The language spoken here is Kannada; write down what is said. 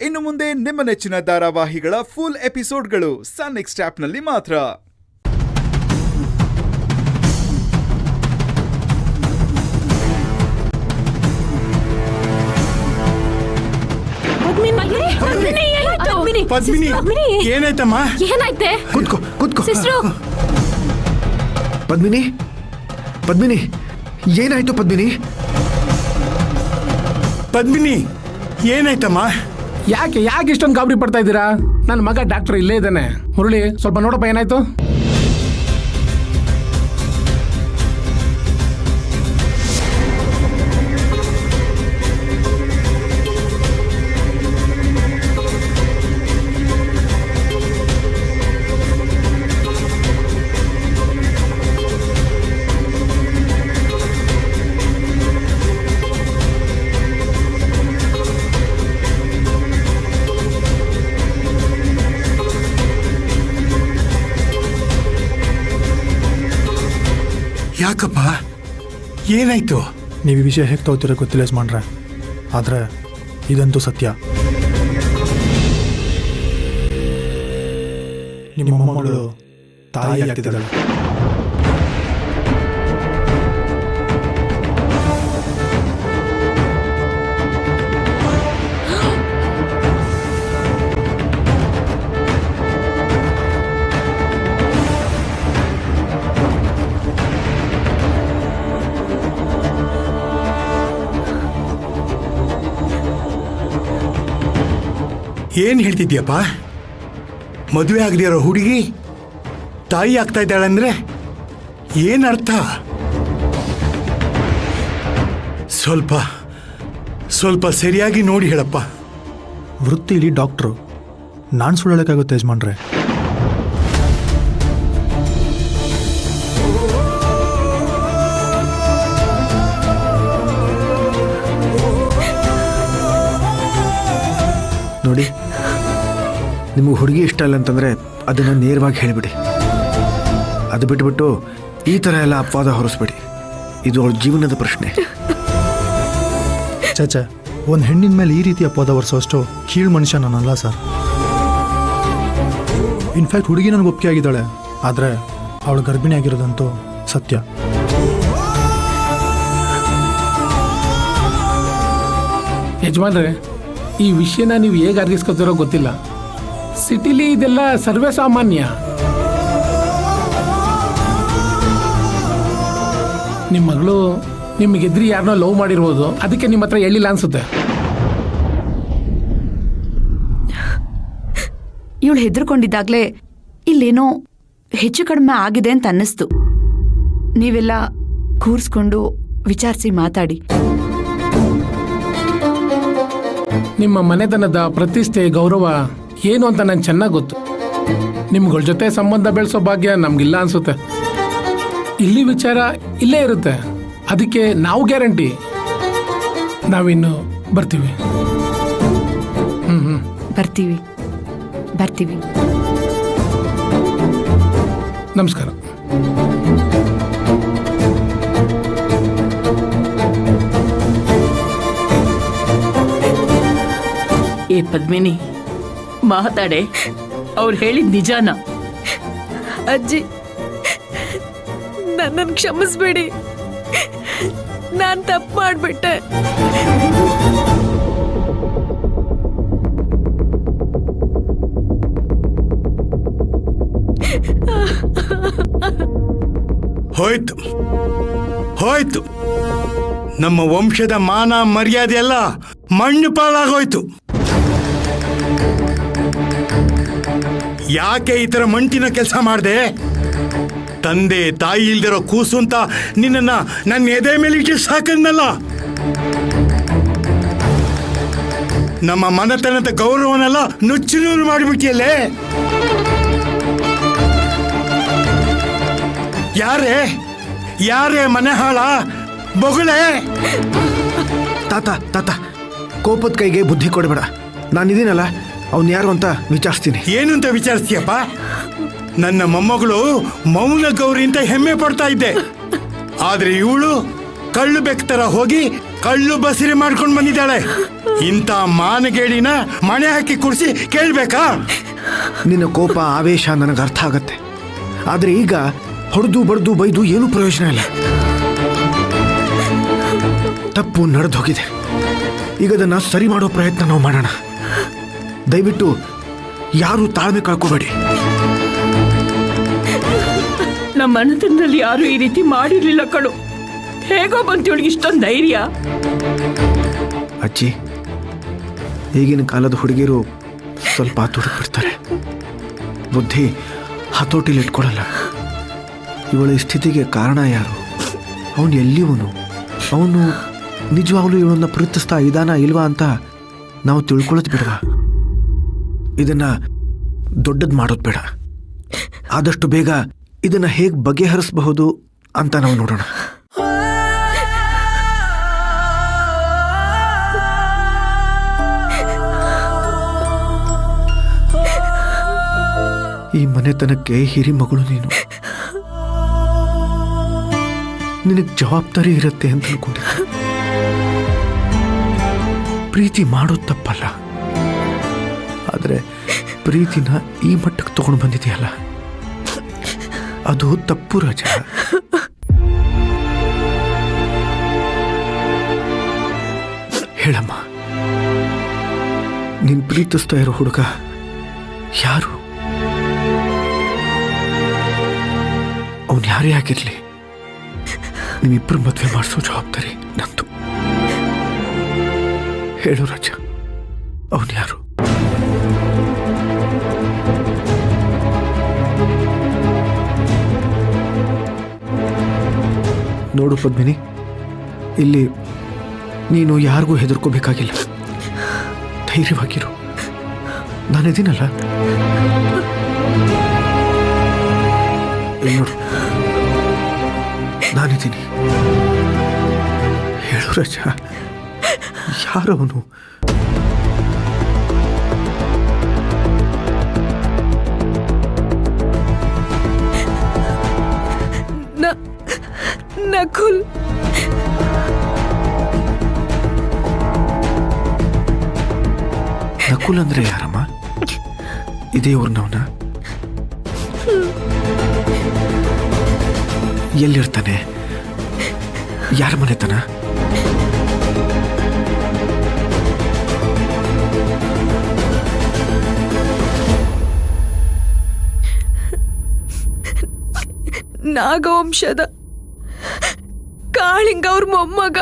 ಇನ್ನು ಮುಂದೆ ನಿಮ್ಮ ನೆಚ್ಚಿನ ಧಾರಾವಾಹಿಗಳ ಫುಲ್ ಎಪಿಸೋಡ್ಗಳು ಸನ್ ನೆಕ್ಸ್ಟ್ ಆಪ್ನಲ್ಲಿ ಮಾತ್ರ. ಪದ್ಮಿನಿ, ಏನಾಯ್ತಮ್ಮ? ಏನಾಯ್ತೆ? ಕೂತ್ಕೋ ಕೂತ್ಕೋ. ಸಿಸ್ಟ್ರು, ಪದ್ಮಿನಿ, ಪದ್ಮಿನಿ, ಏನಾಯ್ತು ಪದ್ಮಿನಿ? ಪದ್ಮಿನಿ, ಏನಾಯ್ತಮ್ಮ? ಯಾಕೆ ಇಷ್ಟೊಂದು ಗಾಬರಿ ಪಡ್ತಾ ಇದ್ದೀರಾ? ನನ್ನ ಮಗ ಡಾಕ್ಟರ್ ಇಲ್ಲೇ ಇದ್ದಾನೆ. ಮುರಳಿ, ಸ್ವಲ್ಪ ನೋಡಪ್ಪ ಏನಾಯ್ತು. ಯಾಕಪ್ಪ, ಏನಾಯ್ತು? ನೀವು ಈ ವಿಷಯ ಹೇಗೆ ತಗೋತೀರ ಗೊತ್ತಿಲ್ಲ ಯಜಮಾನ್ರೆ, ಆದರೆ ಇದಂತೂ ಸತ್ಯ. ನಿಮ್ಮ ಮೊಮ್ಮಗಳು ತಾಯಿ ಆಗ್ತಿದ್ದಾಳೆ. ಏನ್ ಹೇಳ್ತಿದ್ಯಪ್ಪ? ಮದುವೆ ಆಗದಿರೋ ಹುಡುಗಿ ತಾಯಿ ಆಗ್ತಾ ಇದ್ದಾಳಂದ್ರೆ ಏನ್ ಅರ್ಥ? ಸ್ವಲ್ಪ ಸರಿಯಾಗಿ ನೋಡಿ ಹೇಳಪ್ಪ. ವೃತ್ತಿಲಿ ಡಾಕ್ಟ್ರು, ನಾನು ಸುಳ್ಳು ಹೇಳೋಕ್ಕಾಗುತ್ತೆ ಯಜಮಾನ್ರೆ? ನೋಡಿ, ನಿಮಗೆ ಹುಡುಗಿ ಇಷ್ಟ ಇಲ್ಲ ಅಂತಂದರೆ ಅದನ್ನು ನೇರವಾಗಿ ಹೇಳಿಬಿಡಿ. ಅದು ಬಿಟ್ಬಿಟ್ಟು ಈ ಥರ ಎಲ್ಲ ಅಪವಾದ ಹೊರಿಸ್ಬೇಡಿ. ಇದು ಅವಳ ಜೀವನದ ಪ್ರಶ್ನೆ. ಚಾಚಾ, ಒಂದು ಹೆಣ್ಣಿನ ಮೇಲೆ ಈ ರೀತಿ ಅಪವಾದ ಹೊರಿಸೋಷ್ಟು ಕೀಳು ಮನುಷ್ಯ ನಾನಲ್ಲ ಸರ್. ಇನ್ಫ್ಯಾಕ್ಟ್ ಹುಡುಗಿ ನನಗೆ ಒಪ್ಪಿಗೆ ಆಗಿದ್ದಾಳೆ, ಆದರೆ ಅವಳು ಗರ್ಭಿಣಿ ಆಗಿರೋದಂತೂ ಸತ್ಯ. ಯಜಮಾನ್ರೆ, ಈ ವಿಷಯನ ನೀವು ಹೇಗೆ ಅರ್ಗಿಸ್ಕೊತಿರೋ ಗೊತ್ತಿಲ್ಲ. ಸಿಟಿಲಿ ಇದೆಲ್ಲ ಸರ್ವೇ ಸಾಮಾನ್ಯ. ನಿಮ್ಮ ಮಗಳು ನಿಮಗೆದ್ರಿ ಯಾರನ್ನೋ ಲವ್ ಮಾಡಿರ್ಬೋದು, ಅದಕ್ಕೆ ನಿಮ್ಮ ಹತ್ರ ಹೇಳಿಲ್ಲ ಅನ್ಸುತ್ತೆ. ಇವಳು ಹೆದರ್ಕೊಂಡಿದ್ದಾಗ್ಲೇ ಇಲ್ಲೇನೋ ಹೆಚ್ಚು ಕಡಿಮೆ ಆಗಿದೆ ಅಂತ ಅನ್ನಿಸ್ತು. ನೀವೆಲ್ಲ ಕೂರಿಸ್ಕೊಂಡು ವಿಚಾರಿಸಿ ಮಾತಾಡಿ. ನಿಮ್ಮ ಮನೆತನದ ಪ್ರತಿಷ್ಠೆ, ಗೌರವ ಏನು ಅಂತ ನಂಗೆ ಚೆನ್ನಾಗಿ ಗೊತ್ತು. ನಿಮ್ಗಳ ಜೊತೆ ಸಂಬಂಧ ಬೆಳೆಸೋ ಭಾಗ್ಯ ನಮ್ಗಿಲ್ಲ ಅನ್ಸುತ್ತೆ. ಇಲ್ಲಿ ವಿಚಾರ ಇಲ್ಲೇ ಇರುತ್ತೆ, ಅದಕ್ಕೆ ನಾವು ಗ್ಯಾರಂಟಿ. ನಾವಿನ್ನು ಬರ್ತೀವಿ. ಬರ್ತೀವಿ ಬರ್ತೀವಿ. ನಮಸ್ಕಾರ. ಏ ಪದ್ಮಿನಿ, ಮಾತಾಡೆ. ಅವ್ರು ಹೇಳಿದ ನಿಜಾನ? ಅಜ್ಜಿ, ನನ್ನನ್ನು ಕ್ಷಮಿಸ್ಬೇಡಿ. ನಾನು ತಪ್ಪು ಮಾಡ್ಬಿಟ್ಟೆ. ಹೋಯ್ತು ಹೋಯ್ತು, ನಮ್ಮ ವಂಶದ ಮಾನ ಮರ್ಯಾದೆ ಎಲ್ಲ ಮಣ್ಣು ಪಾಲಾಗೋಯ್ತು. ಯಾಕೆ ಈ ತರ ಮಂಟಿನ ಕೆಲಸ ಮಾಡಿದೆ? ತಂದೆ ತಾಯಿ ಇಲ್ದಿರೋ ಕೂಸು ಅಂತ ನಿನ್ನ ನನ್ನ ಎದೆ ಮೇಲೆ ಇಟ್ಟು ಸಾಕನ್ನಲ್ಲ. ನಮ್ಮ ಮನೆತನದ ಗೌರವನೆಲ್ಲ ನುಚ್ಚು ನೂರು ಮಾಡಿಬಿಟ್ಟಿಯಲ್ಲೇ. ಯಾರೇ ಮನೆ ಹಾಳ ಬೊಗಳೆ? ತಾತ, ಕೋಪದ ಕೈಗೆ ಬುದ್ಧಿ ಕೊಡಬೇಡ. ನಾನಿದ್ದೀನಲ್ಲ, ಅವನು ಯಾರು ಅಂತ ವಿಚಾರಿಸ್ತೀನಿ. ಏನು ಅಂತ ವಿಚಾರಿಸ್ತೀಯಪ್ಪ? ನನ್ನ ಮೊಮ್ಮಗಳು ಮೌನ ಗೌರಿ ಅಂತ ಹೆಮ್ಮೆ ಪಡ್ತಾ ಇದ್ದೆ, ಆದ್ರೆ ಇವಳು ಕಳ್ಳು ಬೆಕ್ತರ ಹೋಗಿ ಕಳ್ಳು ಬಸಿರಿ ಮಾಡ್ಕೊಂಡು ಬಂದಿದ್ದಾಳೆ. ಇಂಥ ಮಾನಗೇಡಿನ ಮಣೆ ಹಾಕಿ ಕುಡಿಸಿ ಕೇಳ್ಬೇಕಾ? ನಿನ್ನ ಕೋಪ ಆವೇಶ ನನಗೆ ಅರ್ಥ ಆಗತ್ತೆ, ಆದರೆ ಈಗ ಹೊಡೆದು ಬಡ್ದು ಬೈದು ಏನೂ ಪ್ರಯೋಜನ ಇಲ್ಲ. ತಪ್ಪು ನಡೆದು ಹೋಗಿದೆ. ಈಗ ಅದನ್ನು ಸರಿ ಮಾಡೋ ಪ್ರಯತ್ನ ನಾವು ಮಾಡೋಣ. ದಯವಿಟ್ಟು ಯಾರು ತಾಳ್ಮೆ ಕಳ್ಕೋಬೇಡಿ. ನಮ್ಮ ಮನೆತನದಲ್ಲಿ ಯಾರು ಈ ರೀತಿ ಮಾಡಿರ್ಲಿಲ್ಲ ಕಣು. ಹೇಗೋ ಬಂತು ಇವಳಿಗೆ ಇಷ್ಟೊಂದು ಧೈರ್ಯ. ಅಜ್ಜಿ, ಈಗಿನ ಕಾಲದ ಹುಡುಗಿರು ಸ್ವಲ್ಪ ತುಡುಕ್ಬಿಡ್ತಾರೆ, ಬುದ್ಧಿ ಹತೋಟಿಲಿ ಇಟ್ಕೊಳ್ಳಲ್ಲ. ಇವಳ ಈ ಸ್ಥಿತಿಗೆ ಕಾರಣ ಯಾರು? ಅವನು ಎಲ್ಲಿವನು? ಅವನು ನಿಜವಾಗ್ಲೂ ಇವಳನ್ನ ಪ್ರೀತಿಸ್ತಾ ಇದ್ದಾನ ಇಲ್ವಾ ಅಂತ ನಾವು ತಿಳ್ಕೊಳ್ಳೋದು ಬೇಡವಾ? ಇದನ್ನ ದೊಡ್ಡದು ಮಾಡೋದು ಬೇಡ. ಆದಷ್ಟು ಬೇಗ ಇದನ್ನ ಹೇಗೆ ಬಗೆಹರಿಸಬಹುದು ಅಂತ ನಾವು ನೋಡೋಣ. ಈ ಮನೆತನಕ್ಕೆ ಹಿರಿ ಮಗಳು ನೀನು. ನಿನಗೆ ಜವಾಬ್ದಾರಿ ಇರುತ್ತೆ ಅಂತ ಅನ್ಕೊಂಡಿದ್ದೆ. ಪ್ರೀತಿ ಮಾಡೋದು ತಪ್ಪಲ್ಲ, ಆದರೆ ಪ್ರೀತಿನ ಈ ಮಟ್ಟಕ್ಕೆ ತಗೊಂಡು ಬಂದಿದೆಯಲ್ಲ, ಅದು ತಪ್ಪು ರಾಜ. ಹೇಳಮ್ಮ, ನೀನ್ ಪ್ರೀತಿಸ್ತಾ ಇರೋ ಹುಡುಗ ಯಾರು? ಅವನು ಯಾರೇ ಆಗಿರ್ಲಿ, ನಿಮ್ಮಿಬ್ಬರು ಮದುವೆ ಮಾಡಿಸೋ ಜವಾಬ್ದಾರಿ ನಂದು. ಹೇಳು ರಾಜ, ಅವನು ಯಾರು? ನೋಡು ಪದ್ಮಿನಿ, ಇಲ್ಲಿ ನೀನು ಯಾರಿಗೂ ಹೆದರ್ಕೋಬೇಕಾಗಿಲ್ಲ. ಧೈರ್ಯವಾಗಿರು, ನಾನಿದ್ದೀನಲ್ಲ. ಇಲ್ಲಿ ನೋಡು, ನಾನಿದ್ದೀನಿ. ಹೇಳು ರಾಜ, ಯಾರವನು? ನಕುಲ್. ನಕುಲ್ ಅಂದ್ರೆ ಯಾರಮ್ಮ? ಇದೇ ಊರ್ನವನ? ಎಲ್ಲಿರ್ತಾನೆ? ಯಾರ ಮನೆತನ? ನಾಗವಂಶದ ಕಾಳಿಂಗ ಅವ್ರ ಮೊಮ್ಮಗ.